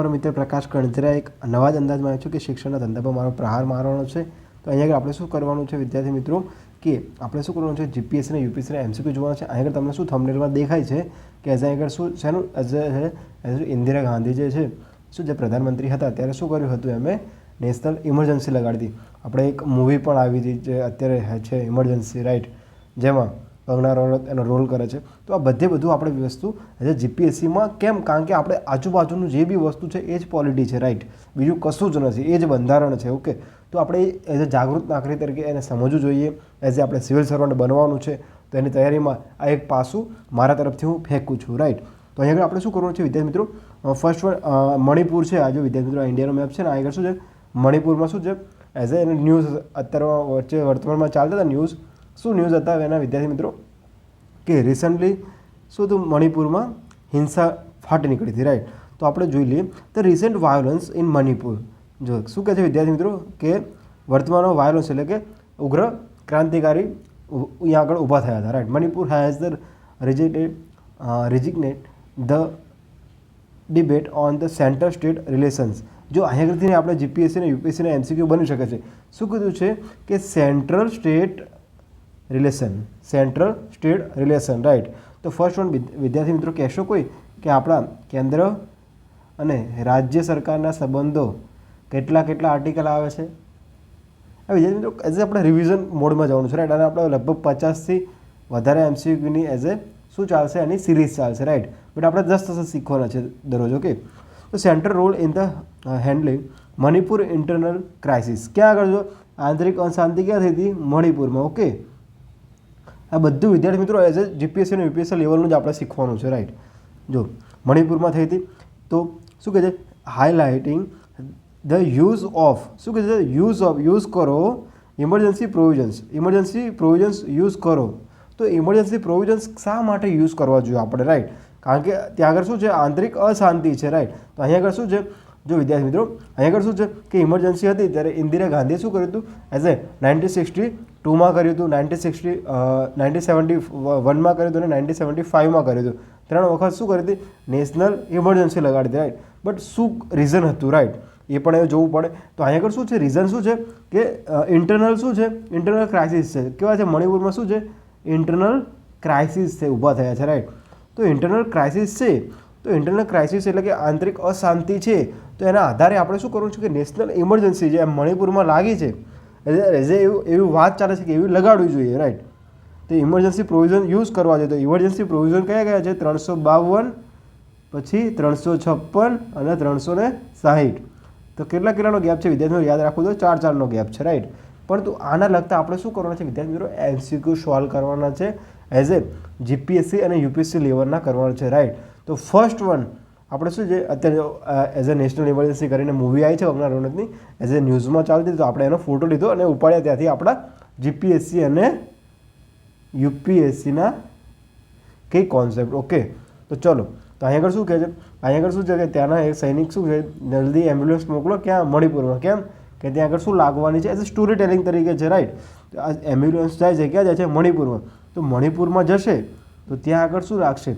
મારો મિત્ર પ્રકાશ કણઝરા એક નવા જ અંદાજમાં આવ્યો છું કે શિક્ષણના ધંધા પર મારો પ્રહાર મારવાનો છે. તો અહીંયા આગળ આપણે શું કરવાનું છે વિદ્યાર્થી મિત્રો, કે આપણે શું કરવાનું છે, જીપીએસસી અને યુપીએસસીના એમસીક્યુ જોવાના છે. અહીંયા આગળ તમને શું થંબનેલમાં દેખાય છે કે એઝ આગળ શું શેનું એઝ ઇન્દિરા ગાંધી જે છે શું જે પ્રધાનમંત્રી હતા ત્યારે શું કર્યું હતું, એમણે નેશનલ ઇમરજન્સી લગાડી હતી. આપણે એક મૂવી પણ આવી હતી જે અત્યારે છે ઇમરજન્સી, રાઈટ, જેમાં કંગના રનૌત એનો રોલ કરે છે. તો આ બધું આપણે વસ્તુ એઝ જીપીએસસીમાં કેમ, કારણ કે આપણે આજુબાજુનું જે બી વસ્તુ છે એ જ પોલિટી છે, રાઈટ, બીજું કશું જ નથી, એ જ બંધારણ છે. ઓકે, તો આપણે એઝ અ જાગૃત નાગરિક તરીકે એને સમજવું જોઈએ. એઝ આપણે સિવિલ સર્વન્ટ બનવાનું છે તો એની તૈયારીમાં આ એક પાસું મારા તરફથી હું ફેંકું છું, રાઈટ. તો અહીંયા આગળ આપણે શું કરવાનું છે વિદ્યાર્થી મિત્રો, ફર્સ્ટ વન મણિપુર છે. આ જો વિદ્યાર્થી મિત્રો ઇન્ડિયાનો મેપ છે ને, આગળ શું છે મણિપુરમાં શું છે એઝ એ ન્યૂઝ અત્યારે વચ્ચે વર્તમાનમાં ચાલતા હતા ન્યૂઝ. શું ન્યૂઝ હતા એના વિદ્યાર્થી મિત્રો, કે રિસન્ટલી શું હતું મણિપુરમાં હિંસા ફાટી નીકળી હતી, રાઈટ. તો આપણે જોઈ લઈએ the recent violence in Manipur. જો શું કહે છે વિદ્યાર્થી મિત્રો, કે વર્તમાનમાં વાયોલન્સ એટલે કે ઉગ્ર ક્રાંતિકારી અહીંયા આગળ ઊભા થયા હતા, right. Manipur has the reignited the debate on the centre state relations. જો અહીંયા આગળથી આપણે જીપીએસસી અને યુપીએસસીના એમસીક્યુ બની શકે છે. શું કીધું છે કે સેન્ટ્રલ સ્ટેટ રિલેશન, રાઈટ. તો ફર્સ્ટ વન વિદ્યાર્થી મિત્રો કહેશો કોઈ કે આપણા કેન્દ્ર અને રાજ્ય સરકારના સંબંધો કેટલા આર્ટિકલ આવે છે. આ વિદ્યાર્થી મિત્રો એઝ આપણે રિવિઝન મોડમાં જવાનું છે, રાઈટ. અને આપણે લગભગ 50થી વધારે એમસીક્યુની એઝ એ શું ચાલશે, એની સિરીઝ ચાલશે, રાઈટ. બટ આપણે 10 શીખવાના છે દરરોજ. ઓકે, તો central role in the handling Manipur internal crisis. ક્યાં આગળ જો આંતરિક અશાંતિ ક્યાં થઈ હતી, મણિપુરમાં. ઓકે, આ બધું વિદ્યાર્થી મિત્રો એઝ એ જીપીએસસી અને યુપીએસસી લેવલનું જ આપણે શીખવાનું છે, રાઈટ. જો મણિપુરમાં થઈ હતી તો શું કહે છે, હાઇલાઇટિંગ ધ યુઝ ઓફ, શું કહે છે, યુઝ કરો ઇમરજન્સી પ્રોવિઝન્સ યુઝ કરો. તો ઇમરજન્સી પ્રોવિઝન્સ શા માટે યુઝ કરવા જોઈએ આપણે, રાઈટ. કારણ કે ત્યાં આગળ શું છે, આંતરિક અશાંતિ છે, રાઈટ. તો અહીંયા આગળ શું છે, જો વિદ્યાર્થી મિત્રો અહીંયા આગળ શું છે કે ઇમરજન્સી હતી ત્યારે ઇન્દિરા ગાંધીએ શું કર્યું હતું, એઝ એ 1962માં કર્યું હતું, 1971માં કર્યું હતું અને 1975માં કર્યું હતું. 3 વખત શું કરી હતી, નેશનલ ઇમરજન્સી લગાડી હતી, રાઈટ. બટ શું રીઝન હતું, રાઈટ, એ પણ એ જોવું પડે. તો અહીંયા આગળ શું છે, રીઝન શું છે કે ઇન્ટરનલ શું છે, ઇન્ટરનલ ક્રાઇસિસ છે. કેવા છે મણિપુરમાં શું છે, ઇન્ટરનલ ક્રાઇસિસ છે, ઊભા થયા છે, રાઈટ. તો ઇન્ટરનલ ક્રાઇસિસ છે, તો ઇન્ટરનલ ક્રાઇસિસ એટલે કે આંતરિક અશાંતિ છે. તો એના આધારે આપણે શું કરવું છે કે નેશનલ ઇમરજન્સી જે મણિપુરમાં લાગી છે એવી વાત ચાલે છે કે એવી લગાડવી જોઈએ, રાઈટ. તો ઇમરજન્સી પ્રોવિઝન યુઝ કરવા જોઈએ. તો ઇમરજન્સી પ્રોવિઝન કયા છે, 352, પછી 356 અને 360. તો કેટલાનો ગેપ છે વિદ્યાર્થીઓ યાદ રાખવું તો 4 ગેપ છે, રાઈટ. પરંતુ આના લગતા આપણે શું કરવાના છે વિદ્યાર્થી મિત્રો, એમસીક્યુ સોલ્વ કરવાના છે એઝ એ જીપીએસસી અને યુપીએસસી લેવલના કરવાના છે, રાઈટ. તો ફર્સ્ટ વન આપણે શું છે, અત્યારે એઝ એ નેશનલ ઇમરજન્સી કરીને મૂવી આવી છે કંગના રનૌતની, એઝ એ ન્યૂઝમાં ચાલતી. તો આપણે એનો ફોટો લીધો અને ઉપાડ્યા ત્યાંથી આપણા જીપીએસસી અને યુપીએસસીના કઈ કોન્સેપ્ટ. ઓકે, તો ચલો. તો અહીંયા આગળ શું કહે છે, અહીંયા આગળ શું છે કે ત્યાંના એક સૈનિક શું છે, જલ્દી એમ્બ્યુલન્સ મોકલો ક્યાં, મણિપુરમાં. કેમ કે ત્યાં આગળ શું લાગવાની છે, એઝ એ સ્ટોરી ટેલિંગ તરીકે છે, રાઈટ. આ એમ્બ્યુલન્સ જાય છે ક્યાં જાય છે, મણિપુરમાં. તો મણિપુરમાં જશે તો ત્યાં આગળ શું લાગશે,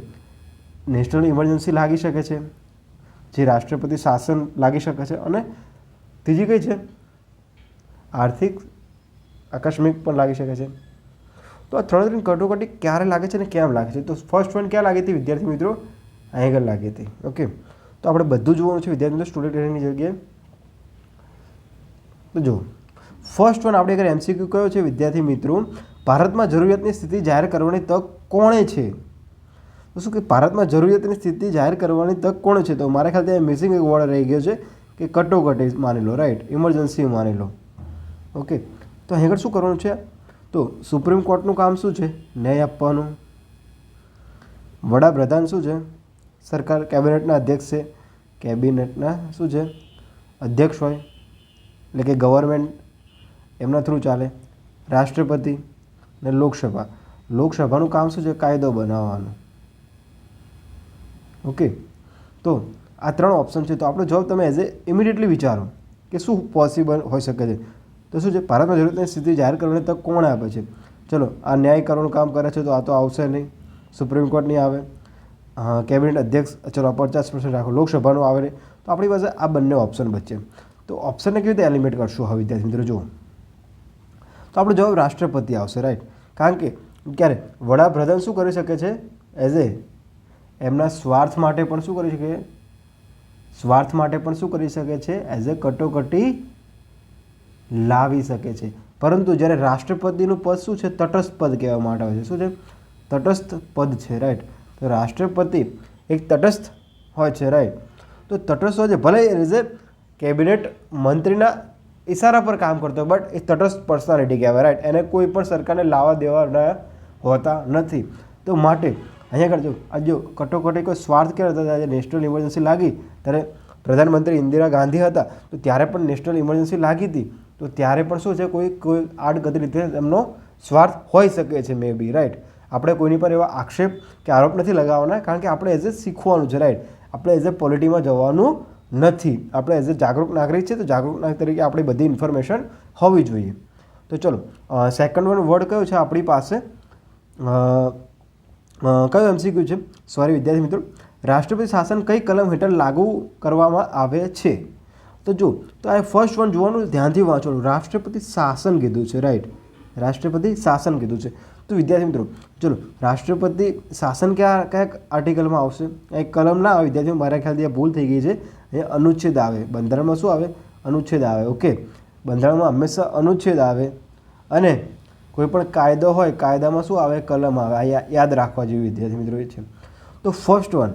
નેશનલ ઇમરજન્સી લાગી શકે છે, જે રાષ્ટ્રપતિ શાસન લાગી શકે છે, અને ત્રીજી કઈ છે, આર્થિક આકસ્મિક પણ લાગી શકે છે. તો આ 3 કટોકટી ક્યારે લાગે છે અને કેમ લાગે છે. તો ફર્સ્ટ વન ક્યાં લાગી હતી વિદ્યાર્થી મિત્રો, અહીં આગળ લાગી હતી. ઓકે, તો આપણે બધું જોવાનું છે વિદ્યાર્થી મિત્રો સ્ટોરી ટેલિંગની જગ્યાએ. તો જો ફર્સ્ટ વન આપણે આગળ એમસીક્યુ કયો છે વિદ્યાર્થી મિત્રો, ભારતમાં જરૂરિયાતની સ્થિતિ જાહેર કરવાની તક કોણે છે. તો શું કે ભારતમાં જરૂરિયાતની સ્થિતિ જાહેર કરવાની તક કોણે છે. તો મારા ખ્યાલથી મિસિંગ એક વર્ડ રહી ગયો છે કે કટોકટી માની લો, રાઈટ, ઇમરજન્સી માની લો. ઓકે, તો અહીં આગળ શું કરવાનું છે, તો સુપ્રીમ કોર્ટનું કામ શું છે, ન્યાય આપવાનું. વડાપ્રધાન શું છે, સરકાર કેબિનેટના અધ્યક્ષ છે, કેબિનેટના શું છે અધ્યક્ષ હોય, એટલે કે ગવર્મેન્ટ એમના થ્રુ ચાલે. રાષ્ટ્રપતિ ને લોકસભાનું કામ શું છે, કાયદો બનાવવાનું. ઓકે, તો આ 3 ઓપ્શન છે. તો આપણો જવાબ તમે એઝ એ ઇમિડિયેટલી વિચારો કે શું પોસિબલ હોઈ શકે છે. તો શું છે, ભારતમાં જરૂરિયાતની સ્થિતિ જાહેર કરવાની તક કોણ આપે છે. ચલો, આ ન્યાય કરવાનું કામ કરે છે તો આ તો આવશે નહીં, સુપ્રીમ કોર્ટ નહીં આવે. કેબિનેટ અધ્યક્ષ ચલો 50% રાખો, લોકસભાનું આવે નહીં. તો આપણી પાસે આ બંને ઓપ્શન બચે. તો ઓપ્શનને કેવી રીતે એલિમિનેટ કરશું હવે વિદ્યાર્થી મિત્રો? જુઓ, તો આપણો જવાબ રાષ્ટ્રપતિ આવશે, રાઈટ. કારણ કે ક્યારે વડાપ્રધાન શું કરી શકે છે? એઝ એ એમના સ્વાર્થ માટે પણ શું કરી શકે? સ્વાર્થ માટે પણ શું કરી શકે છે? એઝ એ કટોકટી લાવી શકે છે. પરંતુ જ્યારે રાષ્ટ્રપતિનું પદ શું છે? તટસ્થ પદ કહેવામાં આવે છે. શું છે? તટસ્થ પદ છે, રાઈટ. તો રાષ્ટ્રપતિ એક તટસ્થ હોય છે, રાઈટ. તો તટસ્થ હોય છે, ભલે એઝ એ કેબિનેટ મંત્રીના ઇશારા પર કામ કરતો, બટ એ તટસ્થ પર્સનાલિટી કહેવાય, રાઈટ. એને કોઈ પણ સરકારને લાવા દેવાના હોતા નથી. તો માટે અહીંયા આગળ જો આ જો કટોકટી કોઈ સ્વાર્થ ક્યારે હતા? આજે નેશનલ ઇમરજન્સી લાગી ત્યારે પ્રધાનમંત્રી ઇન્દિરા ગાંધી હતા, તો ત્યારે પણ નેશનલ ઇમરજન્સી લાગી હતી, તો ત્યારે પણ શું છે? કોઈ આડકતરી રીતે એમનો સ્વાર્થ હોઈ શકે છે, મે બી, રાઈટ. આપણે કોઈની પર એવા આક્ષેપ કે આરોપ નથી લગાવવાના, કારણ કે આપણે એઝ એ શીખવાનું છે, રાઈટ. આપણે એઝ એ પોલિટીમાં જવાનું નથી. આપણે એઝ એ જાગૃત નાગરિક છે, તો જાગૃત નાગરિક તરીકે આપણી બધી ઇન્ફોર્મેશન હોવી જોઈએ. તો ચલો, સેકન્ડ વન વર્ડ કયો છે આપણી પાસે? કયો એમસીક્યુ છે? સોરી વિદ્યાર્થી મિત્રો, રાષ્ટ્રપતિ શાસન કઈ કલમ હેઠળ લાગુ કરવામાં આવે છે? તો જો, તો આ ફર્સ્ટ વન જોવાનું, ધ્યાનથી વાંચવાનું. રાષ્ટ્રપતિ શાસન કીધું છે, રાઈટ. રાષ્ટ્રપતિ શાસન કીધું છે. તો વિદ્યાર્થી મિત્રો ચલો, રાષ્ટ્રપતિ શાસન કયા આર્ટિકલમાં આવશે? એક કલમ ના આવે વિદ્યાર્થીઓ, મારા ખ્યાલથી આ ભૂલ થઈ ગઈ છે. એ અનુચ્છેદ આવે. બંધારણમાં શું આવે? અનુચ્છેદ આવે. ઓકે, બંધારણમાં હંમેશા અનુચ્છેદ આવે. અને કોઈ પણ કાયદો હોય, કાયદામાં શું આવે? કલમ આવે. આ યાદ રાખવા જેવી વિદ્યાર્થી મિત્રો એ છે. તો ફર્સ્ટ વન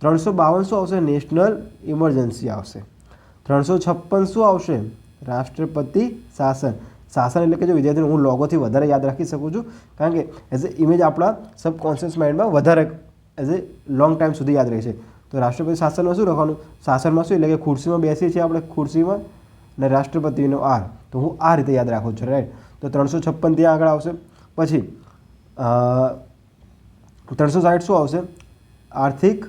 352 શું આવશે? નેશનલ ઇમરજન્સી આવશે. 356 શું આવશે? રાષ્ટ્રપતિ શાસન. શાસન એટલે કે જો વિદ્યાર્થીઓ, હું લોગોથી વધારે યાદ રાખી શકું છું, કારણ કે એઝ એ ઇમેજ આપણા સબકોન્શિયસ માઇન્ડમાં વધારે એઝ એ લોંગ ટાઈમ સુધી યાદ રહે છે. તો રાષ્ટ્રપતિ શાસનમાં શું લખવાનું? શાસનમાં શું એટલે કે ખુરશીમાં બેસીએ છીએ આપણે, ખુરશીમાં, અને રાષ્ટ્રપતિનો આર. તો હું આ રીતે યાદ રાખું છું, રાઈટ. તો 356 ત્યાં આગળ આવશે. પછી 360 શું આવશે? આર્થિક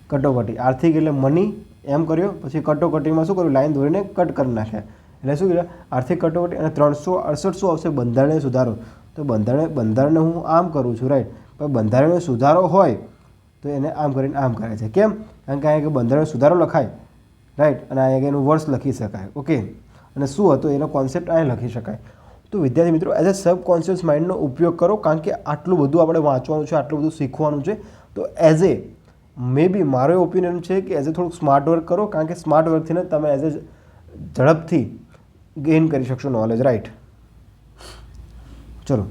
કટોકટી. આર્થિક એટલે મની એમ કર્યો, પછી કટોકટીમાં શું કર્યું? લાઈન દોરીને કટ કરી નાખ્યા, એટલે શું કર્યા? આર્થિક કટોકટી. અને 368 શું આવશે? બંધારણીય સુધારો. તો બંધારણને હું આમ કરું છું, રાઈટ. પણ બંધારણીય સુધારો હોય તો એને આમ કરીને આમ કરે છે. કેમ? કારણ કે અહીંયા બંધારણીય સુધારો લખાય, રાઈટ. અને અહીંયા એનું વર્ષ લખી શકાય. ઓકે, અને શું હતો એનો કોન્સેપ્ટ અહીંયા લખી શકાય. તો વિદ્યાર્થી મિત્રો એઝ એ સબકોન્શિયસ માઇન્ડનો ઉપયોગ કરો, કારણ કે આટલું બધું આપણે વાંચવાનું છે, આટલું બધું શીખવાનું છે. તો એઝ એ મે બી મારો ઓપિનિયન છે કે એઝ એ થોડુંક સ્માર્ટ વર્ક કરો, કારણ કે સ્માર્ટ વર્કથી તમે એઝ એ ઝડપથી ગેઇન કરી શકશો નોલેજ, રાઈટ. ચલો,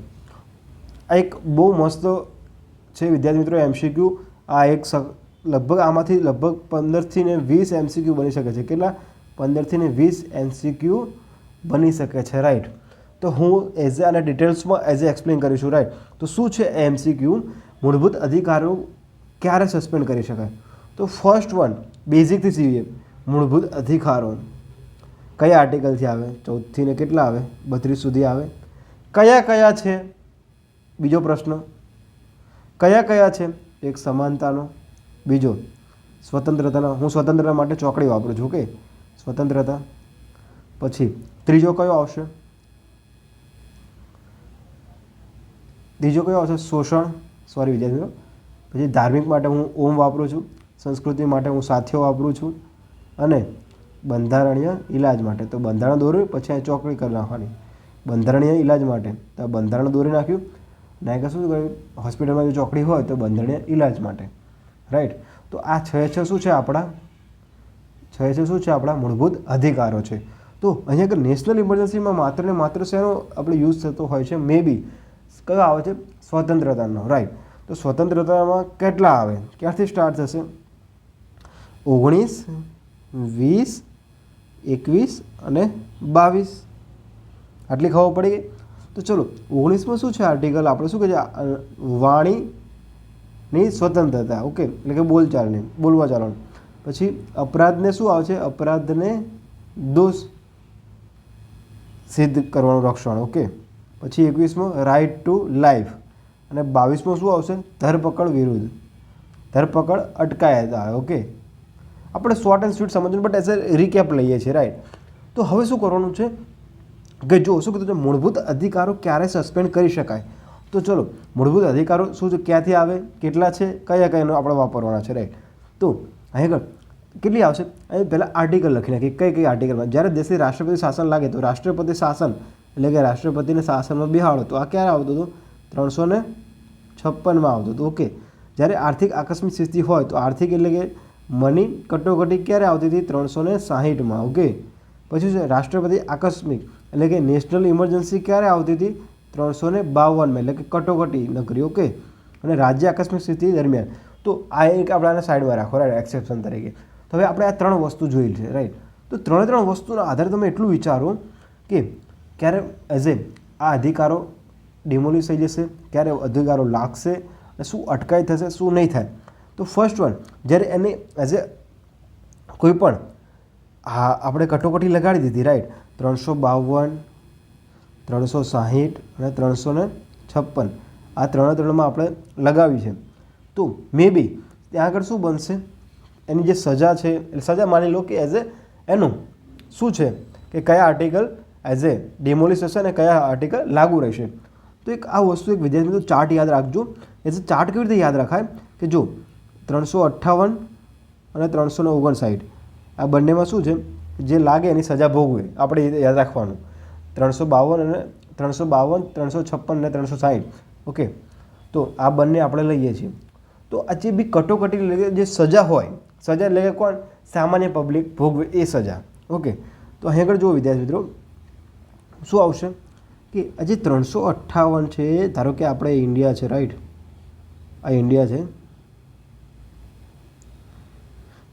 આ એક બહુ મસ્ત છે વિદ્યાર્થી મિત્રો એમસીક્યુ. આ એક લગભગ આમાંથી લગભગ 15 થી 20 એમસીક્યુ બની શકે છે. કેટલા? 15 થી 20 એમસીક્યુ બની શકે છે, રાઈટ. તો હું એઝ એ આને ડિટેલ્સમાં એઝ એ એક્સપ્લેન કરીશું, રાઈટ. તો શું છે એમસીક્યુ? મૂળભૂત અધિકારો ક્યારે સસ્પેન્ડ કરી શકાય? તો ફર્સ્ટ વન બેઝિકથી સીવીએ. મૂળભૂત અધિકારો કયા આર્ટિકલથી આવે? 14 થી ને કેટલા આવે? 32 સુધી આવે. કયા કયા છે? બીજો પ્રશ્ન, કયા કયા છે? એક સમાનતાનો, બીજો સ્વતંત્રતાનો. હું સ્વતંત્રતા માટે ચોકડી વાપરું છું, ઓકે, સ્વતંત્રતા. પછી ત્રીજો કયો આવશે? ત્રીજો કયો આવશે? શોષણ. સોરી વિદ્યાર્થીઓ. પછી ધાર્મિક માટે હું ઓમ વાપરું છું, સંસ્કૃતિ માટે હું સાથીઓ વાપરું છું, અને બંધારણીય ઇલાજ માટે તો બંધારણ દોર્યું, પછી આ ચોકડી કરી નાખવાની. બંધારણીય ઇલાજ માટે તો બંધારણ દોરી નાખ્યું. ને કે શું કર્યું? હોસ્પિટલમાં જો ચોકડી હોય તો બંધારણીય ઇલાજ માટે, રાઈટ. તો આ છ શું છે આપણા? શું છે આપણા? મૂળભૂત અધિકારો છે. તો અહીંયા આગળ નેશનલ ઇમરજન્સીમાં માત્ર ને માત્ર શેનો આપણે યુઝ થતો હોય છે? મે બી કયો આવે છે? સ્વતંત્રતાનો, રાઈટ. તો સ્વતંત્રતામાં કેટલા આવે? ક્યારથી સ્ટાર્ટ થશે? 19, 20, 21 અને 22. આટલી ખબર પડી ગઈ. તો ચલો, 19માં શું છે આર્ટિકલ? આપણે શું કહે છે? વાણીની સ્વતંત્રતા. ઓકે, એટલે કે બોલવા ચાલવાનું. પછી અપરાધને શું આવે છે? અપરાધને દોષ સિદ્ધ કરવાનું રક્ષણ. ઓકે. પછી 21માં રાઇટ ટુ લાઈફ. અને 22માં શું આવશે? ધરપકડ વિરુદ્ધ. ધરપકડ અટકાયત આવે. ઓકે, આપણે શોર્ટ એન્ડ સ્વીટ સમજવું, બટ એઝ એ રિકેપ લઈએ છીએ, રાઈટ. તો હવે શું કરવાનું છે કે જો શું કીધું છે? મૂળભૂત અધિકારો ક્યારે સસ્પેન્ડ કરી શકાય? તો ચલો, મૂળભૂત અધિકારો શું છે? ક્યાંથી આવે? કેટલા છે? કયા કયાનો આપણે વાપરવાના છે, રાઈટ. તો અહીં આગળ કેટલી આવશે? અહીં પહેલાં આર્ટિકલ લખી નાખીએ કઈ કઈ આર્ટિકલમાં. જ્યારે દેશની રાષ્ટ્રપતિ શાસન લાગે તો રાષ્ટ્રપતિ શાસન એટલે કે રાષ્ટ્રપતિને શાસનમાં બેહાડો તો આ ક્યારે આવતું હતું? 356માં આવતું હતું. ઓકે. જ્યારે આર્થિક આકસ્મિક સ્થિતિ હોય તો આર્થિક એટલે કે મની કટોકટી ક્યારે આવતી હતી? 360માં. ઓકે. પછી છે રાષ્ટ્રપતિ આકસ્મિક એટલે કે નેશનલ ઇમરજન્સી ક્યારે આવતી હતી? 352માં એટલે કે કટોકટી નકરી. ઓકે. અને રાજ્ય આકસ્મિક સ્થિતિ દરમિયાન. તો આ એક આપણે આને સાઈડમાં રાખો, રાઈટ, એક્સેપ્શન તરીકે. તો હવે આપણે આ 3 વસ્તુ જોઈ છે, રાઈટ. તો 3 વસ્તુના આધારે તમે એટલું વિચારો કે ક્યારે એઝ એ આ અધિકારો ડિમોલિશ થઈ જશે, ક્યારે અધિકારો લાગશે, અને શું અટકાઈ થશે, શું નહીં થાય. તો ફર્સ્ટ વન, જ્યારે એને એઝ એ કોઈ પણ હા આપણે કટોકટી લગાડી દીધી, રાઈટ. 352, 360 અને 356 આ 3માં આપણે લગાવી છે. તો મે બી ત્યાં આગળ શું બનશે? એની જે સજા છે એટલે સજા માની લો કે એઝ એ એનું શું છે કે કયા આર્ટિકલ એઝ એ ડિમોલિશ થશે અને કયા આર્ટિકલ લાગુ રહેશે. તો એક આ વસ્તુ એક વિદ્યાર્થી મિત્રો ચાર્ટ યાદ રાખજો. એઝ એ ચાર્ટ કેવી રીતે યાદ રખાય કે જો 358 અને 359 આ બંનેમાં શું છે? જે લાગે એની સજા ભોગવે, આપણે યાદ રાખવાનું. 352 અને 356 અને 360. ઓકે. તો આ બંને આપણે લઈએ છીએ. તો આ જે બી કટોકટી જે સજા હોય, સજા એટલે કે કોણ? સામાન્ય પબ્લિક ભોગવે એ સજા. ઓકે. તો અહીં આગળ જુઓ વિદ્યાર્થી મિત્રો શું આવશે કે આ જે 358 છે, ધારો કે આપણે ઇન્ડિયા છે, રાઈટ, આ ઇન્ડિયા છે,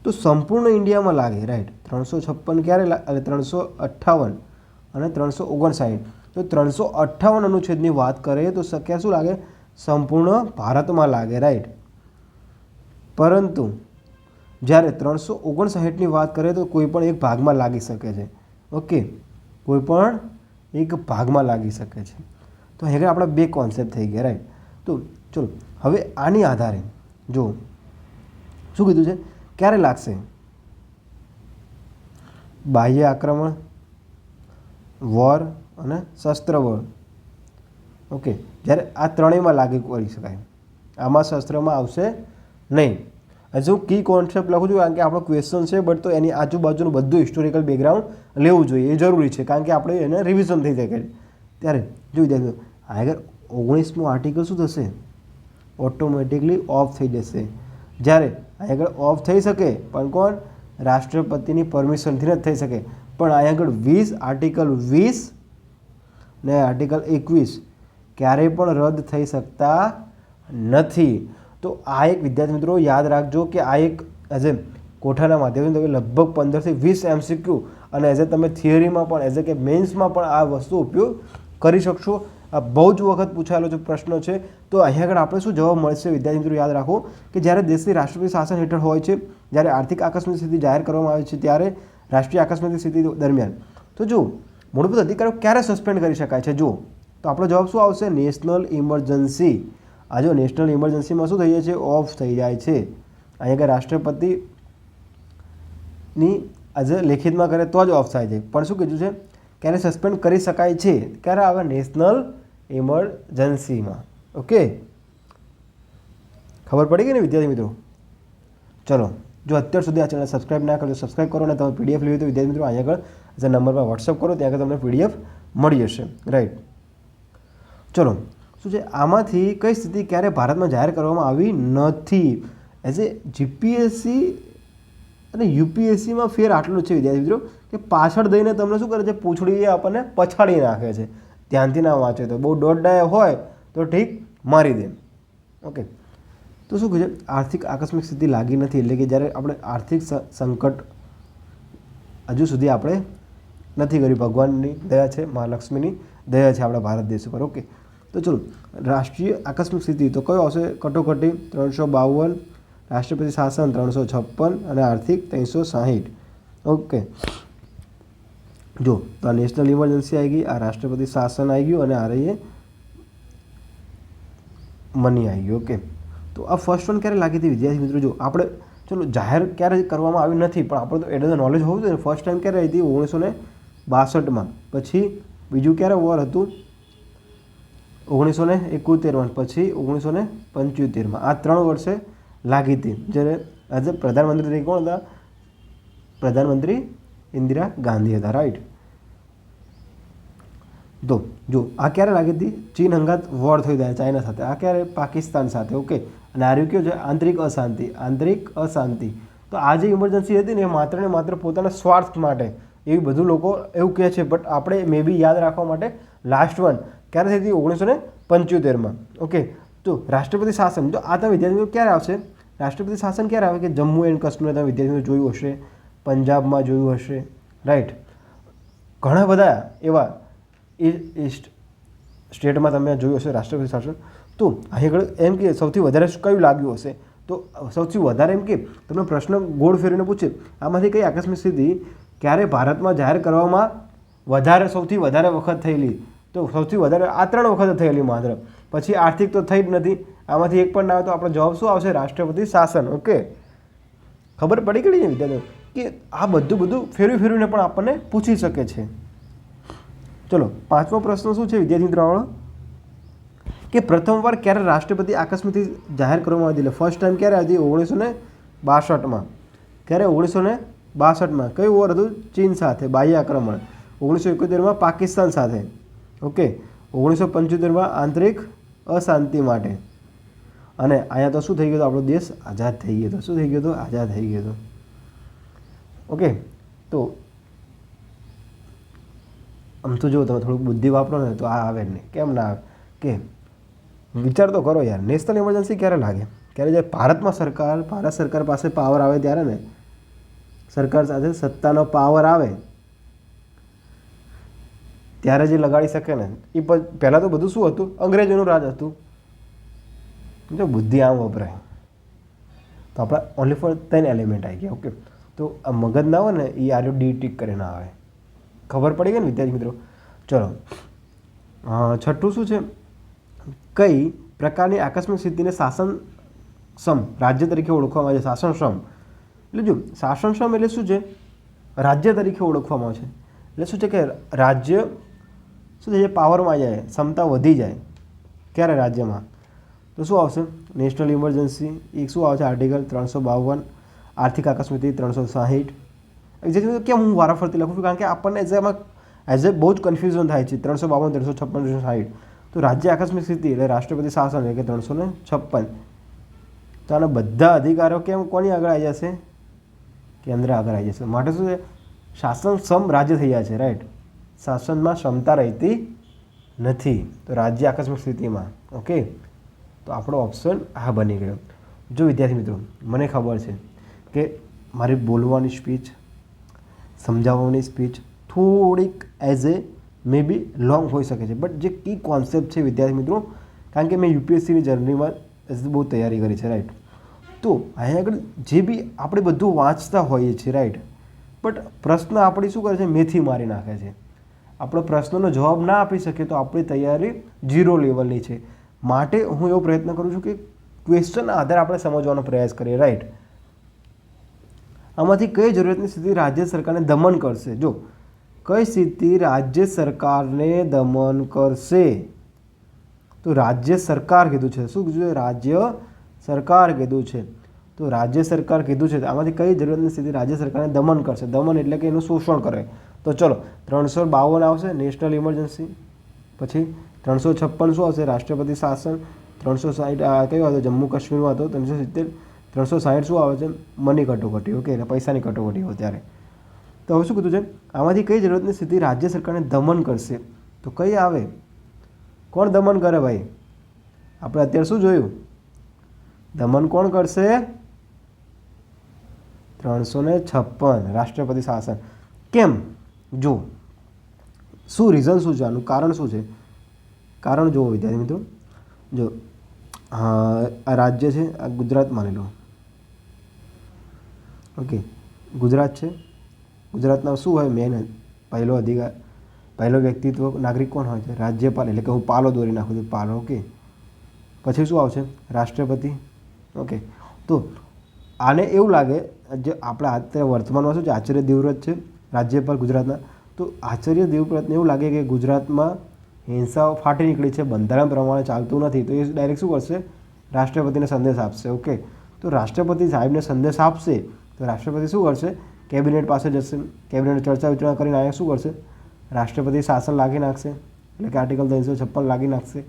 તો સંપૂર્ણ ઇન્ડિયામાં લાગે, રાઈટ. 356 ક્યારે એટલે 358 અને 359. તો 358 અનુચ્છેદની વાત કરીએ તો ક્યાં શું લાગે? સંપૂર્ણ ભારતમાં લાગે, રાઈટ. પરંતુ જ્યારે 359ની વાત કરીએ તો કોઈ પણ એક ભાગમાં લાગી શકે છે. ઓકે. કોઈ પણ એક ભાગમાં લાગી શકે છે. તો હવે આપણા 2 કોન્સેપ્ટ થઈ ગયા, રાઈટ. તો ચલો હવે આની આધારે જો શું કીધું છે? ક્યારે લાગશે? બાહ્ય આક્રમણ, વોર અને શસ્ત્ર વોર. ઓકે. જ્યારે આ ત્રણેયમાં લાગુ કરી શકાય, આમાં શસ્ત્રમાં આવશે નહીં. હજુ કી કોન્સેપ્ટ લખું છું કારણ કે આપણો ક્વેશ્ચન છે, બટ તો એની આજુબાજુનું બધું હિસ્ટોરિકલ બેકગ્રાઉન્ડ લેવું જોઈએ, એ જરૂરી છે કારણ કે આપણે એને રિવિઝન થઈ શકે. ત્યારે જો વિદ્યાર્થીઓ આગળ 19મો આર્ટિકલ શું થશે? ઓટોમેટિકલી ઓફ થઈ જશે. જ્યારે આગળ ઓફ થઈ શકે પણ કોણ? રાષ્ટ્રપતિની પરમિશનથી જ થઈ શકે. પણ આગળ 20 આર્ટિકલ 20 ને આર્ટિકલ 21 ક્યારેય પણ રદ થઈ શકતા નથી. તો આ એક વિદ્યાર્થી મિત્રો યાદ રાખજો કે આ એક એઝ એ કોઠાના માધ્યમથી તમે લગભગ 15 થી 20 MCQ અને એઝ એ તમે થિયરીમાં પણ એઝ એ કે મેન્સમાં પણ આ વસ્તુ ઉપયોગ કરી શકશો. આ બહુ જ વખત પૂછાયેલો જે પ્રશ્ન છે. તો અહીં આગળ આપણે શું જવાબ મળશે વિદ્યાર્થી મિત્રો યાદ રાખો કે જ્યારે દેશની રાષ્ટ્રપતિ શાસન હેઠળ હોય છે, જ્યારે આર્થિક આકસ્મિક સ્થિતિ જાહેર કરવામાં આવે છે, ત્યારે રાષ્ટ્રીય આકસ્મિક સ્થિતિ દરમિયાન તો જો મૂળભૂત અધિકારો ક્યારે સસ્પેન્ડ કરી શકાય છે? જો તો આપણો જવાબ શું આવશે? National emergency. આ જો નેશનલ ઇમરજન્સીમાં શું થઈ જાય છે? ઓફ થઈ જાય છે. અહીં આગળ રાષ્ટ્રપતિની આજે લેખિતમાં કરે તો જ ઓફ થાય છે. પણ શું કીધું છે? ક્યારે સસ્પેન્ડ કરી શકાય છે? ક્યારે આવે? નેશનલ ઇમરજન્સીમાં. ઓકે. ખબર પડી ગઈ ને વિદ્યાર્થી મિત્રો? ચલો, જો અત્યાર સુધી આ ચેનલ સબસ્ક્રાઈબ ના કરો સબસ્ક્રાઈબ કરો અને તમે PDF લેવી તો વિદ્યાર્થી મિત્રો અહીં આગળ જે નંબર પર વોટ્સઅપ કરો, ત્યાં આગળ તમને PDF મળી જશે, રાઈટ. ચલો, શું છે આમાંથી કઈ સ્થિતિ ક્યારે ભારતમાં જાહેર કરવામાં આવી નથી? એઝ એ GPSC અને UPSCમાં ફેર આટલું છે વિદ્યાર્થી મિત્રો કે પાછળ દઈને તમને શું કરે છે? પૂંછડી આપણને પછાડી નાખે છે. ધ્યાનથી ના વાંચે તો, બહુ દોડડાય હોય તો ઠીક મારી દે. ઓકે. તો શું કહે છે? આર્થિક આકસ્મિક સ્થિતિ લાગી નથી એટલે કે જ્યારે આપણે આર્થિક સંકટ હજુ સુધી આપણે નથી કર્યું. ભગવાનની દયા છે, મહાલક્ષ્મીની દયા છે આપણા ભારત દેશ ઉપર. ઓકે. તો ચલો, રાષ્ટ્રીય આકસ્મિક સ્થિતિ તો કયો આવશે? કટોકટી 352, રાષ્ટ્રપતિ શાસન 356 અને આર્થિક 360. ઓકે. જો તો આ નેશનલ ઇમરજન્સી આવી ગઈ, આ રાષ્ટ્રપતિ શાસન આવી ગયું અને આ રહી મની આવી ગયું. ઓકે. તો આ ફર્સ્ટ વન ક્યારે લાગી હતી વિદ્યાર્થી મિત્રો? જો આપણે ચલો જાહેર ક્યારે કરવામાં આવી નથી પણ આપણે તો એટ ધ નોલેજ હોવું જોઈએ. ફર્સ્ટ ટાઈમ ક્યારે આવી હતી? 1962માં. પછી બીજું ક્યારે વોર હતું? 1971માં. પછી 1975માં. આ 3 વર્ષે લાગી હતી. જ્યારે એઝ એ પ્રધાનમંત્રી તરીકે કોણ હતા? પ્રધાનમંત્રી ઇન્દિરા ગાંધી હતા, રાઈટ. તો જો આ ક્યારે લાગી હતી? ચીન હંગાત વોર થઈ જાય ચાઇના સાથે, આ ક્યારે? પાકિસ્તાન સાથે. ઓકે, અને આ રહ્યું કયું છે? આંતરિક અશાંતિ. આંતરિક અશાંતિ. તો આ જે ઇમરજન્સી હતી ને એ માત્ર ને માત્ર પોતાના સ્વાર્થ માટે, એવી બધું લોકો એવું કહે છે, બટ આપણે મે બી યાદ રાખવા માટે લાસ્ટ વન ક્યારે થઈ હતી? 1975માં. ઓકે, તો રાષ્ટ્રપતિ શાસન, જો આ તમે વિદ્યાર્થીઓ ક્યારે આવશે? રાષ્ટ્રપતિ શાસન ક્યારે આવે? કે જમ્મુ એન્ડ કાશ્મીર તમે વિદ્યાર્થીઓ જોયું હશે, પંજાબમાં જોયું હશે, રાઈટ. ઘણા બધા એવા ઈસ્ટ સ્ટેટમાં તમે જોયું હશે રાષ્ટ્રપતિ શાસન. તો અહીં આગળ એમ કે સૌથી વધારે કયું લાગ્યું હશે? તો સૌથી વધારે એમ કે તમને પ્રશ્ન ગોળ ફેરવીને પૂછે, આમાંથી કઈ આકસ્મિક સ્થિતિ ક્યારે ભારતમાં જાહેર કરવામાં સૌથી વધારે વખત થયેલી? તો સૌથી વધારે આ 3 વખત થયેલી માત્ર, પછી આર્થિક તો થઈ જ નથી. આમાંથી એક પણ ના આવે તો આપણો જવાબ શું આવશે? રાષ્ટ્રપતિ શાસન. ઓકે, ખબર પડી ગઈ ને વિદ્યાર્થીઓ કે આ બધું ફેરવીને પણ આપણને પૂછી શકે છે. ચલો, 5મો પ્રશ્ન શું છે વિદ્યાર્થી મિત્રો? કે પ્રથમવાર ક્યારે રાષ્ટ્રપતિ આકસ્મિકથી જાહેર કરવામાં આવી? એટલે ફર્સ્ટ ટાઈમ ક્યારે આવી? 1962માં. ક્યારે? 1962માં. કયું વોર હતું? ચીન સાથે બાહ્ય આક્રમણ. 1971માં પાકિસ્તાન સાથે. ઓકે, 1975માં આંતરિક અશાંતિ માટે. અને અહીંયા તો શું થઈ ગયું? આપણો દેશ આઝાદ થઈ ગયો હતો. શું થઈ ગયો હતો? આઝાદ થઈ ગયો હતો. ઓકે, તો આમ તો જો તમે થોડુંક બુદ્ધિ વાપરો ને તો આ આવે જ નહીં. કેમ ના આવે? કે વિચાર તો કરો યાર, નેશનલ ઇમરજન્સી ક્યારે લાગે? ક્યારે જ્યારે ભારત સરકાર પાસે પાવર આવે ત્યારે ને, સરકાર સાથે સત્તાનો પાવર આવે ત્યારે જે લગાડી શકે ને. એ પહેલાં તો બધું શું હતું? અંગ્રેજોનું રાજ હતું. જો બુદ્ધિ આમ વપરાય તો આપણા ઓનલી ફોર 3 એલિમેન્ટ આવી ગયા. ઓકે, તો આ મગજ ના હોય ને એ આર્યો ડી ટીક કરીને આવે. ખબર પડી ગઈ ને વિદ્યાર્થી મિત્રો? ચલો, 6થું શું છે? કઈ પ્રકારની આકસ્મિક સ્થિતિને શાસનક્ષમ રાજ્ય તરીકે ઓળખવામાં આવે છે? શાસનક્ષમ એટલે જો શાસનક્ષમ એટલે શું છે? રાજ્ય તરીકે ઓળખવામાં આવે છે. એટલે શું છે કે રાજ્ય શું છે? પાવરમાં જાય, ક્ષમતા વધી જાય. ક્યારે રાજ્યમાં? તો શું આવશે? National emergency. એક શું આવશે? આર્ટિકલ 352. આર્થિક આકસ્મિક 360. કેમ હું વારાફરતી લખું છું? કારણ કે આપણને એઝ એ બહુ જ કન્ફ્યુઝન થાય છે. 352, 356, 360. તો રાજ્ય આકસ્મિક સ્થિતિ એટલે રાષ્ટ્રપતિ શાસન એટલે કે 356. તો આના બધા અધિકારો કેમ કોની આગળ આવી જશે? કેન્દ્ર આગળ આવી જશે. માટે શું છે? શાસનક્ષમ રાજ્ય થઈ જાય છે, રાઈટ. શાસનમાં ક્ષમતા રહેતી નથી તો રાજ્ય આકસ્મિક સ્થિતિમાં. ઓકે, તો આપણો ઓપ્શન આ બની ગયો. જો વિદ્યાર્થી મિત્રો, મને ખબર છે કે મારી બોલવાની સ્પીચ, સમજાવવાની સ્પીચ થોડીક as a May B long હોઈ શકે છે, બટ જે કી કોન્સેપ્ટ છે વિદ્યાર્થી મિત્રો, કારણ કે મેં યુપીએસસીની જર્નીમાં બહુ તૈયારી કરી છે, રાઈટ. તો અહીંયા આગળ જે બી આપણે બધું વાંચતા હોઈએ છીએ, રાઈટ, બટ પ્રશ્ન આપણી શું કરે છે? મેથી મારી નાખે છે. આપણો પ્રશ્નનો જવાબ ના આપી શકીએ તો આપણી તૈયારી 0 લેવલની છે. માટે હું એવો પ્રયત્ન કરું છું કે ક્વેશ્ચનના આધારે આપણે સમજવાનો પ્રયાસ કરીએ, રાઈટ. આમાંથી કઈ જરૂરિયાતની સ્થિતિ રાજ્ય સરકારને દમન કરશે? જો કઈ સ્થિતિ રાજ્ય સરકારને દમન કરશે? તો રાજ્ય સરકાર કીધું છે. શું કીધું છે? રાજ્ય સરકાર કીધું છે. તો રાજ્ય સરકાર કીધું છે, આમાંથી કઈ જરૂરિયાતની સ્થિતિ રાજ્ય સરકારને દમન કરશે? દમન એટલે કે એનું શોષણ કરે. તો ચલો 352 આવશે નેશનલ ઇમરજન્સી. પછી 356 શું આવશે? રાષ્ટ્રપતિ શાસન. 360 કયું હતું? જમ્મુ કાશ્મીરમાં હતો. 370 360 શું આવે છે? મની કટોકટી. ઓકે, એટલે પૈસાની કટોકટી હોય ત્યારે. તો હવે શું કીધું છે? આમાંથી કઈ જરૂરિયાતની સ્થિતિ રાજ્ય સરકારને દમન કરશે? તો કઈ આવે? કોણ દમન કરે ભાઈ? આપણે અત્યારે શું જોયું? દમન કોણ કરશે? 356 રાષ્ટ્રપતિ શાસન. કેમ? જો શું રીઝન શું છે આનું? કારણ શું છે? કારણ જુઓ વિદ્યાર્થી મિત્રો, જો આ રાજ્ય છે, આ ગુજરાત માની લો. ઓકે, ગુજરાત છે. ગુજરાતના શું હોય? મેન પહેલો અધિકાર, પહેલો વ્યક્તિત્વ નાગરિક કોણ હોય છે? રાજ્યપાલ. એટલે કે હું પાલો દોરી નાખું છું, પાલો. ઓકે, પછી શું આવશે? રાષ્ટ્રપતિ. ઓકે, તો આને એવું લાગે, જે આપણા અત્યારે વર્તમાનમાં શું છે? આચાર્ય દેવવ્રત છે રાજ્યપાલ ગુજરાતના. તો આચાર્ય દેવવ્રતને એવું લાગે કે ગુજરાતમાં હિંસાઓ ફાટી નીકળી છે, બંધારણ પ્રમાણે ચાલતું નથી, તો એ ડાયરેક્ટ શું કરશે? રાષ્ટ્રપતિને સંદેશ આપશે. ઓકે, તો રાષ્ટ્રપતિ સાહેબને સંદેશ આપશે તો રાષ્ટ્રપતિ શું કરશે કેબિનેટ પાસે જશે, કેબિનેટ ચર્ચા વિચારણા કરીને અહીંયા શું કરશે, રાષ્ટ્રપતિ શાસન લાગી નાખશે, એટલે કે આર્ટિકલ 356 લાગી નાખશે.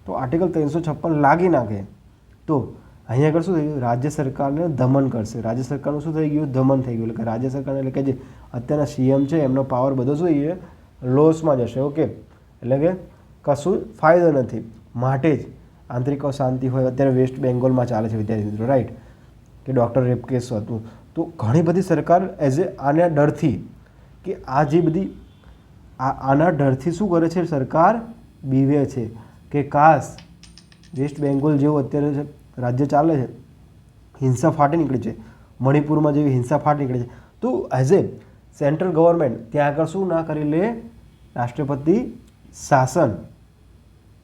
તો આર્ટિકલ 356 લાગી નાખે તો અહીંયા આગળ શું થઈ ગયું, રાજ્ય સરકારને દમન કરશે. રાજ્ય સરકારનું શું થઈ ગયું, દમન થઈ ગયું. એટલે કે રાજ્ય સરકારને એટલે કે જે અત્યારના સીએમ છે એમનો પાવર બધો શું થઈ ગયો, લોસમાં જશે. ઓકે, એટલે કે કશું ફાયદો નથી. માટે જ આંતરિક અશાંતિ હોય, અત્યારે વેસ્ટ બેંગોલમાં ચાલે છે વિદ્યાર્થી મિત્રો, રાઈટ, કે ડૉક્ટર રેપ કેસ હતું. તો ઘણી બધી સરકાર એઝ એ આના ડરથી કે આ જે બધી આના ડરથી શું કરે છે, સરકાર બીવે છે કે કાશ વેસ્ટ બેંગોલ જેવું અત્યારે રાજ્ય ચાલે છે, હિંસા ફાટી નીકળી છે, મણિપુરમાં જેવી હિંસા ફાટી નીકળી છે, તો એઝ એ સેન્ટ્રલ ગવર્મેન્ટ ત્યાં આગળ શું ના કરી લે, રાષ્ટ્રપતિ શાસન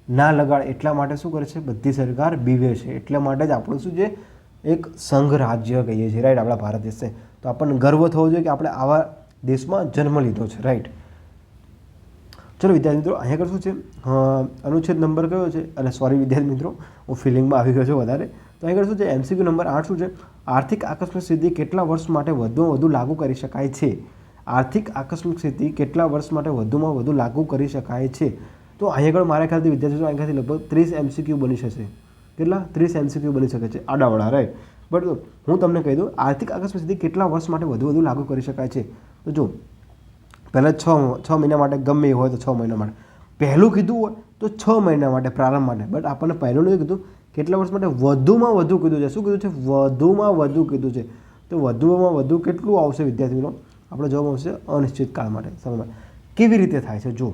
ના લગાડે. એટલા માટે શું કરે છે, બધી સરકાર બીવે છે. એટલા માટે જ આપણું શું છે, એક સંઘ રાજ્ય કહીએ છીએ, રાઈટ, આપણા ભારત દેશ છે. તો આપણને ગર્વ થવો જોઈએ કે આપણે આવા દેશમાં જન્મ લીધો છે, રાઈટ. ચલો વિદ્યાર્થી મિત્રો, અહીંયા આગળ શું છે, અનુચ્છેદ નંબર કયો છે, અને સોરી વિદ્યાર્થી મિત્રો, હું ફિલિંગમાં આવી ગયો છું વધારે. તો અહીંયા આગળ શું છે, MCQ નંબર 8 શું છે, આર્થિક આકસ્મિક સ્થિતિ કેટલા વર્ષ માટે વધુમાં વધુ લાગુ કરી શકાય છે. આર્થિક આકસ્મિક સ્થિતિ કેટલા વર્ષ માટે વધુમાં વધુ લાગુ કરી શકાય છે. તો અહીંયા આગળ મારા ખ્યાલથી વિદ્યાર્થીઓ અહીંયાથી લગભગ 30 MCQ બની શકશે. કેટલા, 30 MCQ બની શકે છે આડાવડા, રાઈટ. બટ હું તમને કહી દઉં, આર્થિક આકસ્મિક સ્થિતિ કેટલા વર્ષ માટે વધુ લાગુ કરી શકાય છે. તો જો પહેલાં 6 મહિના માટે ગમે એ હોય તો 6 મહિના માટે, પહેલું કીધું હોય તો 6 મહિના માટે પ્રારંભ માટે. બટ આપણને પહેલું નથી કીધું, કેટલા વર્ષ માટે વધુમાં વધુ કીધું છે. શું કીધું છે, વધુમાં વધુ કીધું છે. તો વધુમાં વધુ કેટલું આવશે વિદ્યાર્થી મિત્રો, આપણે જવાબ આવશે અનિશ્ચિત કાળ માટે, સમય માટે. કેવી રીતે થાય છે, જો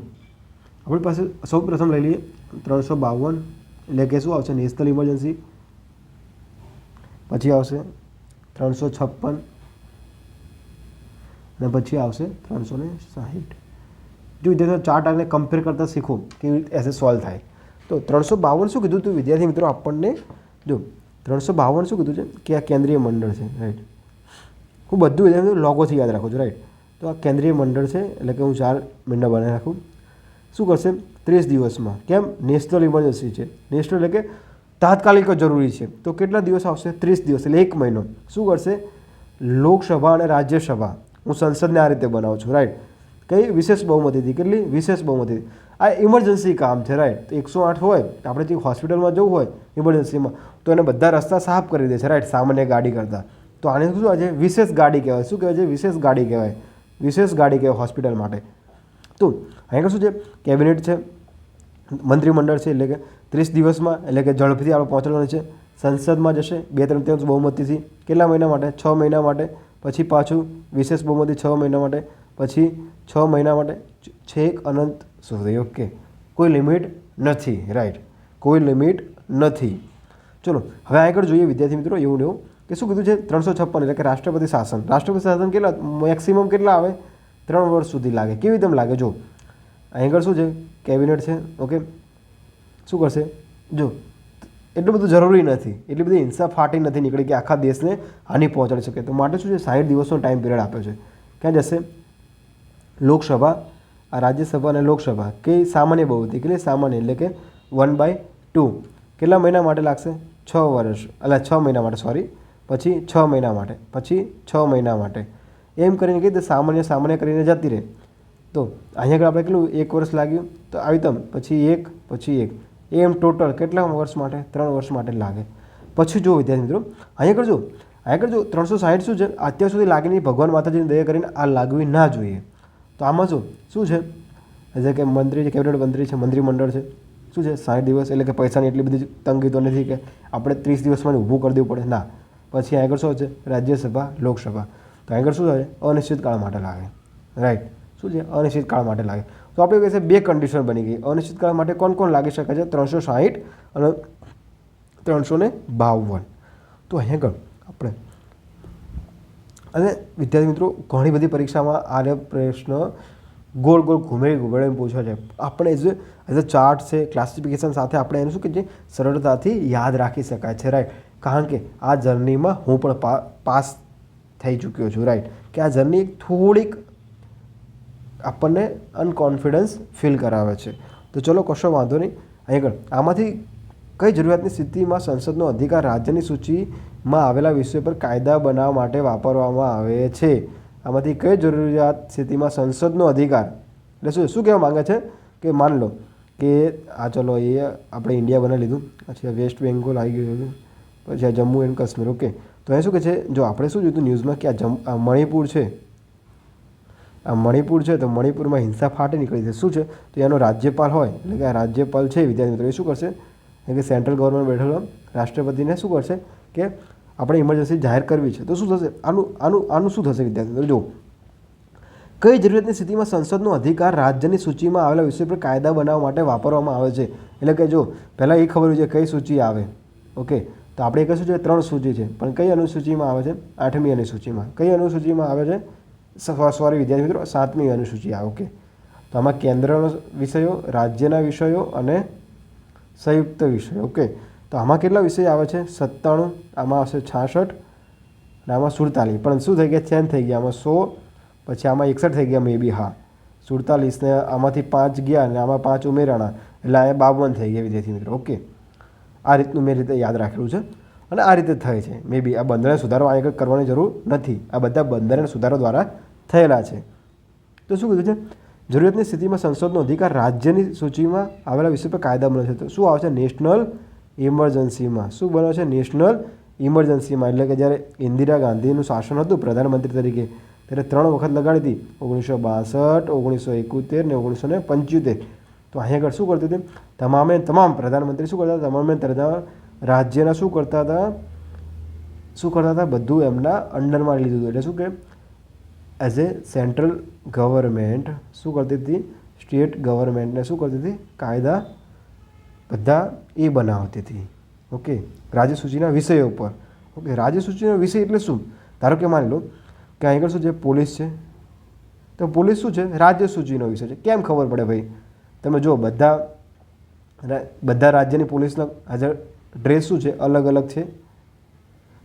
આપણી પાસે સૌ પ્રથમ લઈ લઈએ 352, એટલે કે શું આવશે, નેશનલ ઇમરજન્સી. પછી આવશે 356 અને પછી આવશે 360. જો વિદ્યાર્થીઓ ચાર્ટ આને કમ્પેર કરતાં શીખો કેવી રીતે એસે સોલ્વ થાય. તો 352 શું કીધું હતું વિદ્યાર્થી મિત્રો, આપણને જો 352 શું કીધું છે કે આ કેન્દ્રીય મંડળ છે, રાઈટ. હું બધું વિદ્યાર્થી લોગોથી યાદ રાખું છું, રાઈટ. તો આ કેન્દ્રીય મંડળ છે, એટલે કે હું 4 મહિના બનાવી રાખું. શું કરશે, 30 દિવસમાં. કેમ, નેશનલ ઇમરજન્સી છે, નેશનલ એટલે કે તાત્કાલિક જરૂરી છે. તો કેટલા દિવસ આવશે, 30 દિવસ, એટલે 1 મહિનો. શું કરશે, લોકસભા અને રાજ્યસભા, હું સંસદને આ રીતે બનાવું છું, રાઈટ. કઈ, વિશેષ બહુમતીથી. કેટલી, વિશેષ બહુમતીથી. આ ઇમરજન્સી કામ છે, રાઈટ. તો 108 હોય, આપણે જે હોસ્પિટલમાં જવું હોય ઇમરજન્સીમાં, તો એને બધા રસ્તા સાફ કરી દે છે, રાઈટ, સામાન્ય ગાડી કરતાં. તો આને શું છે, વિશેષ ગાડી કહેવાય. શું કહેવાય છે, વિશેષ ગાડી કહેવાય, વિશેષ ગાડી કહેવાય હોસ્પિટલ માટે. તો અહીંયા શું છે, કેબિનેટ છે, મંત્રીમંડળ છે, એટલે કે 30 દિવસમાં, એટલે કે ઝડપથી આપણે પહોંચવાનું છે. સંસદમાં જશે 2/3 બહુમતીથી. કેટલા મહિના માટે, 6 મહિના માટે. પછી પાછું વિશેષ બહુમતી 6 મહિના માટે. પછી 6 મહિના માટે છેક અનંત સુધી. ઓકે, કોઈ લિમિટ નથી, રાઈટ, કોઈ લિમિટ નથી. ચલો હવે આગળ જોઈએ વિદ્યાર્થી મિત્રો, એવું ને એવું કે શું કીધું છે, 356 એટલે કે રાષ્ટ્રપતિ શાસન. રાષ્ટ્રપતિ શાસન કેટલા, મેક્સિમમ કેટલા આવે, 3 વર્ષ સુધી લાગે. કેવી રીતે લાગે, જો અહીં આગળ શું છે, કેબિનેટ છે. ઓકે, શું કરશે, જો એટલું બધું જરૂરી નથી, એટલી બધી હિંસા ફાટી નથી નીકળી કે આખા દેશને હાનિ પહોંચાડી શકે. તો માટે શું છે, 60 દિવસનો ટાઈમ પિરિયડ આપ્યો છે. ક્યાં જશે, લોકસભા, રાજ્યસભા અને લોકસભા, કે સામાન્ય બહુમતી. કેટલી, સામાન્ય એટલે કે 1/2. કેટલા મહિના માટે લાગશે, 6 વર્ષ, એટલે 6 મહિના માટે, સોરી. પછી 6 મહિના માટે, પછી 6 મહિના માટે, એમ કરીને કીધું સામાન્ય કરીને જતી રહે. તો અહીંયા આગળ આપણે કેટલું, 1 વર્ષ લાગ્યું. તો આવી તમ પછી 1 પછી 1, એમ ટોટલ કેટલા વર્ષ માટે, 3 વર્ષ માટે લાગે. પછી જો વિદ્યાર્થી મિત્રો અહીંયા આગળ જો 360 શું છે, અત્યાર સુધી લાગી નહીં, ભગવાન માતાજીની દયા કરીને આ લાગવી ના જોઈએ. તો આમાં શું છે, એટલે કે મંત્રી છે, કેબિનેટ મંત્રી છે, મંત્રીમંડળ છે. શું છે, 60 દિવસ, એટલે કે પૈસાની એટલી બધી તંગી તો નથી કે આપણે 30 દિવસમાં ઊભું કરી દેવું પડે, ના. પછી આગળ શું છે, રાજ્યસભા, લોકસભા. તો આગળ શું થાય, અનિશ્ચિત કાળ માટે લાગે, રાઈટ. શું છે, અનિશ્ચિત કાળ માટે લાગે. તો આપણે કહીએ 2 કન્ડિશન બની ગઈ. અનિશ્ચિત કાળ માટે કોણ કોણ લાગી શકે છે, 360 અને 352. તો અહીંયા આગળ આપણે, અને વિદ્યાર્થી મિત્રો ઘણી બધી પરીક્ષામાં આને પ્રશ્ન ગોળ ગોળ ઘૂમેડીને પૂછવા છે. આપણે એઝ અ ચાર્ટ છે, ક્લાસિફિકેશન સાથે આપણે એનું શું કહે છે, સરળતાથી યાદ રાખી શકાય છે, રાઈટ. કારણ કે આ જર્નીમાં હું પણ પાસ થઈ ચૂક્યો છું, રાઈટ. કે આ જર્ની થોડીક આપણને અનકોન્ફિડન્સ ફીલ કરાવે છે. તો ચલો કશો વાંધો નહીં. આગળ આમાંથી કઈ જરૂરિયાતની સ્થિતિમાં સંસદનો અધિકાર રાજ્યની સૂચિમાં આવેલા વિષયો પર કાયદા બનાવવા માટે વાપરવામાં આવે છે. આમાંથી કઈ જરૂરિયાત સ્થિતિમાં સંસદનો અધિકાર, એટલે શું કહેવા માંગે છે કે માન લો કે આ ચલો એ આપણે ઇન્ડિયા બનાવી લીધું, પછી આ વેસ્ટ બેંગોલ આવી ગયું, પછી આ જમ્મુ એન્ડ કાશ્મીર. ઓકે, તો એ શું કહે છે, જો આપણે શું જોયું ન્યૂઝમાં કે આ મણિપુર છે, આ મણિપુર છે, તો મણિપુરમાં હિંસા ફાટી નીકળી છે. શું છે, તો એનો રાજ્યપાલ હોય, એટલે કે આ રાજ્યપાલ છે વિદ્યાર્થી મિત્રો, એ શું કરશે કે સેન્ટ્રલ ગવર્મેન્ટ બેઠેલો રાષ્ટ્રપતિને શું કરશે કે આપણે ઇમરજન્સી જાહેર કરવી છે. તો શું થશે, આનું શું થશે વિદ્યાર્થી મિત્રો, જો કઈ જરૂરિયાતની સ્થિતિમાં સંસદનો અધિકાર રાજ્યની સૂચિમાં આવેલા વિષય પર કાયદા બનાવવા માટે વાપરવામાં આવે છે. એટલે કે જો પહેલાં એ ખબર હોય છે કઈ સૂચિ આવે. ઓકે, તો આપણે એક શું છે, 3 સૂચિ છે, પણ કઈ અનુસૂચિમાં આવે છે, 8મી અનુસૂચિમાં. કઈ અનુસૂચિમાં આવે છે, સોરી વિદ્યાર્થી મિત્રો, 7મી અનુસૂચિ આવે. ઓકે, તો આમાં કેન્દ્રના વિષયો, રાજ્યના વિષયો અને સંયુક્ત વિષયો. ઓકે, તો આમાં કેટલા વિષય આવે છે, 97, આમાં આવશે 66 અને આમાં 47, પણ શું થઈ ગયા, ચેન્જ થઈ ગયા, આમાં 100, પછી આમાં 61 થઈ ગયા મે બી. હા, 47 ને આમાંથી 5 ગયા અને આમાં 5 ઉમેરાણા, એટલે આ 52 થઈ ગયા વિદ્યાર્થી મિત્રો. ઓકે, આ રીતનું મેં રીતે યાદ રાખેલું છે અને આ રીતે થાય છે. મે બી આ બંધારણ સુધારો આગળ કરવાની જરૂર નથી, આ બધા બંધારણ સુધારો દ્વારા થયેલા છે. તો શું કીધું છે, જરૂરિયાતની સ્થિતિમાં સંસદનો અધિકાર રાજ્યની સૂચિમાં આવેલા વિષય પર કાયદા બને છે. તો શું આવશે, નેશનલ ઇમરજન્સીમાં. શું બને છે, નેશનલ ઇમરજન્સીમાં. એટલે કે જ્યારે ઇન્દિરા ગાંધીનું શાસન હતું પ્રધાનમંત્રી તરીકે, ત્યારે 3 વખત લગાડી હતી, 1962, 1971 ને 1975. તો અહીંયા આગળ શું કરતી હતી, તમામ પ્રધાનમંત્રી શું કરતા હતા, તમામ રાજ્યના શું કરતા હતા, બધું એમના અંડરમાં લીધું હતું. એટલે શું કે એઝ એ સેન્ટ્રલ ગવર્મેન્ટ શું કરતી હતી, સ્ટેટ ગવર્મેન્ટને શું કરતી હતી, કાયદા બધા એ બનાવતી હતી. ઓકે, રાજ્યસૂચિના વિષયો ઉપર. ઓકે, રાજ્યસૂચિનો વિષય એટલે શું, ધારો કે માની લો કે અહીં આગળ શું છે, પોલીસ છે, તો પોલીસ શું છે, રાજ્યસૂચિનો વિષય છે. કેમ ખબર પડે ભાઈ, તમે જો બધા રાજ્યની પોલીસના હાજર ડ્રેસ શું છે, અલગ અલગ છે.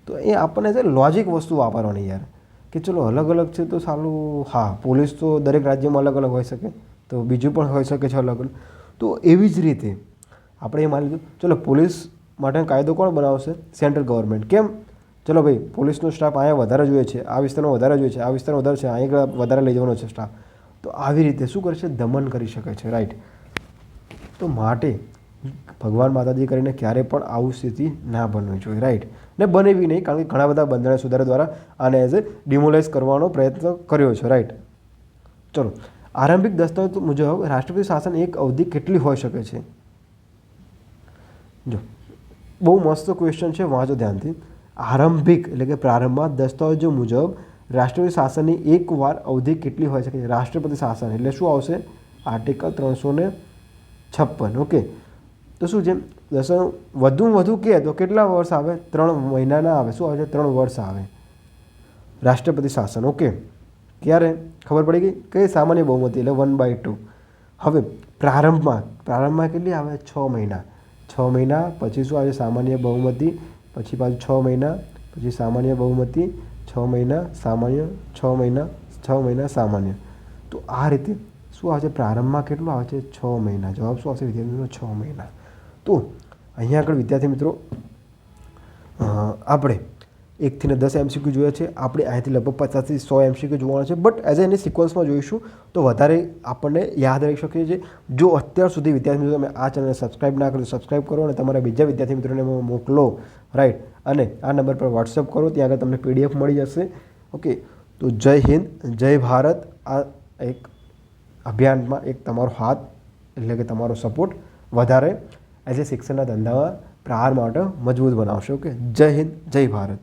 તો એ આપણને છે લોજિક વસ્તુ વાપરવાની યાર, કે ચલો અલગ અલગ છે તો સારું, હા પોલીસ તો દરેક રાજ્યમાં અલગ અલગ હોઈ શકે, તો બીજું પણ હોઈ શકે છે અલગ અલગ. તો એવી જ રીતે આપણે એ માની લીધું, ચલો પોલીસ માટે કાયદો કોણ બનાવશે, સેન્ટ્રલ ગવર્મેન્ટ. કેમ, ચલો ભાઈ પોલીસનો સ્ટાફ અહીંયા વધારે જોઈએ છે, આ વિસ્તારમાં વધારે જોઈએ છે, આ વિસ્તારમાં વધારે છે, અહીંયા વધારે લઈ જવાનો છે સ્ટાફ. તો આવી રીતે શું કરશે, દમન કરી શકે છે. રાઈટ, તો માટે ભગવાન માતાજી કરીને ક્યારે પણ આવું સ્થિતિ ના બનવી જોઈએ. રાઈટ, ને બનેવી નહીં, કારણ કે ઘણા બધા બંધારણ સુધારા દ્વારા આને એઝ એ ડિમોલાઇઝ કરવાનો પ્રયત્ન કર્યો છે. રાઈટ, ચલો આરંભિક દસ્તાવેજ મુજબ રાષ્ટ્રપતિ શાસન એક અવધિ કેટલી હોઈ શકે છે. જો બહુ મસ્ત ક્વેશ્ચન છે, વાંચો ધ્યાનથી. આરંભિક એટલે કે પ્રારંભમાં દસ્તાવેજો મુજબ રાષ્ટ્રપતિ શાસનની એકવાર અવધિ કેટલી હોઈ શકે છે. રાષ્ટ્રપતિ શાસન એટલે શું આવશે, આર્ટિકલ 356. ઓકે, તો શું છે, વધુમાં વધુ કહે તો કેટલા વર્ષ આવે, 3 મહિના ના આવે, શું આવે છે, 3 વર્ષ આવે રાષ્ટ્રપતિ શાસન. ઓકે, ક્યારે ખબર પડી ગઈ, કઈ સામાન્ય બહુમતી એટલે 1/2. હવે પ્રારંભમાં કેટલી આવે, 6 મહિના. 6 મહિના પછી શું આવે, સામાન્ય બહુમતી, પછી પાછું 6 મહિના, પછી સામાન્ય બહુમતી, 6 મહિના સામાન્ય, 6 મહિના, 6 મહિના સામાન્ય. તો આ રીતે શું આવે છે, પ્રારંભમાં કેટલું આવે છે, 6 મહિના. જવાબ શું આવશે વિદ્યાર્થી મિત્રો, 6 મહિના. તો અહીંયા આગળ વિદ્યાર્થી મિત્રો આપણે 1 થી 10 MCQ જોયા છે, આપણે અહીંથી લગભગ 50 થી 100 MCQ જોવાના છે. બટ એઝ એની સિક્વન્સમાં જોઈશું તો વધારે આપણને યાદ રહી શકીએ છીએ. જો અત્યાર સુધી વિદ્યાર્થી મિત્રો તમે આ ચેનલને સબસ્ક્રાઈબ ના કરો, સબસ્ક્રાઈબ કરો અને તમારા બીજા વિદ્યાર્થી મિત્રોને મોકલો. રાઈટ, અને આ નંબર પર વોટ્સઅપ કરો, ત્યાં આગળ તમને PDF મળી જશે. ઓકે, તો જય હિન્દ, જય ભારત. આ એક અભિયાનમાં એક તમારો હાથ એટલે કે તમારો સપોર્ટ વધારે એઝ એ શિક્ષણના ધંધામાં પ્રહાર માટે મજબૂત બનાવશે. ઓકે, જય હિન્દ, જય ભારત.